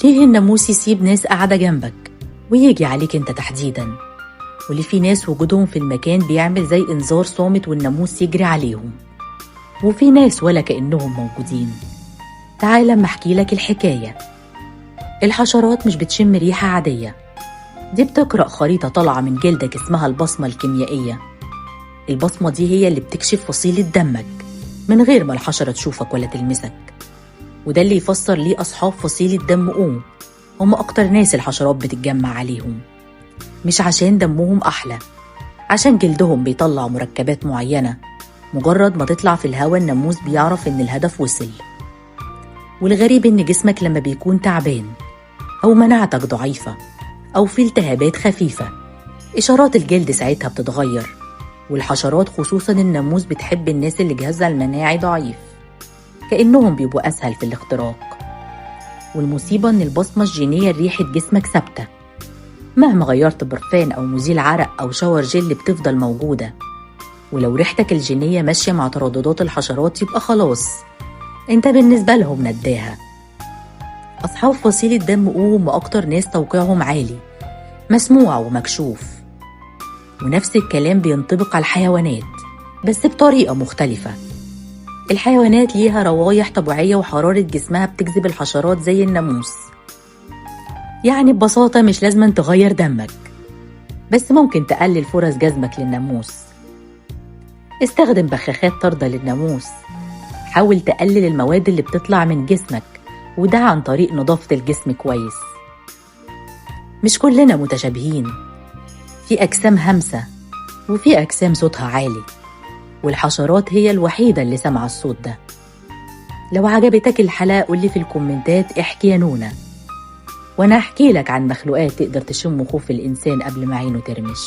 ليه الناموس يسيب ناس قاعدة جنبك ويجي عليك انت تحديدا؟ وليه في ناس وجودهم في المكان بيعمل زي انذار صامت والناموس يجري عليهم، وفي ناس ولا كأنهم موجودين؟ تعال لما احكي لك الحكاية. الحشرات مش بتشم ريحة عادية، دي بتقرأ خريطة طالعة من جلدك اسمها البصمة الكيميائية. البصمة دي هي اللي بتكشف فصيلة دمك من غير ما الحشرة تشوفك ولا تلمسك. وده اللي يفسر ليه أصحاب فصيلة دم أو هم أكتر ناس الحشرات بتتجمع عليهم، مش عشان دمهم أحلى، عشان جلدهم بيطلع مركبات معينة مجرد ما تطلع في الهوا الناموس بيعرف إن الهدف وصل. والغريب إن جسمك لما بيكون تعبان أو مناعتك ضعيفة أو في التهابات خفيفة، إشارات الجلد ساعتها بتتغير. والحشرات خصوصا الناموس بتحب الناس اللي جهازها المناعي ضعيف، كأنهم بيبقوا أسهل في الاختراق. والمصيبة إن البصمة الجينية لريحة جسمك ثابتة، مهما غيرت برفان أو مزيل عرق أو شاور جل بتفضل موجودة. ولو ريحتك الجينية ماشية مع ترددات الحشرات يبقى خلاص انت بالنسبة لهم نداها. أصحاب فصيلة دم أو هم أكتر ناس توقيعهم عالي، مسموع ومكشوف. ونفس الكلام بينطبق على الحيوانات بس بطريقة مختلفة. الحيوانات ليها روايح طبيعية وحرارة جسمها بتجذب الحشرات زي الناموس. يعني ببساطة مش لازم تغير دمك، بس ممكن تقلل فرص جذبك للناموس. استخدم بخاخات طاردة للناموس، حاول تقلل المواد اللي بتطلع من جسمك، وده عن طريق نظافة الجسم كويس. مش كلنا متشابهين، في أجسام همسة وفي أجسام صوتها عالي، والحشرات هي الوحيدة اللي سمع الصوت ده. لو عجبتك الحلقة قولي في الكومنتات احكي يا نونا، وانا احكي لك عن مخلوقات تقدر تشم خوف الإنسان قبل ما عينه ترمش.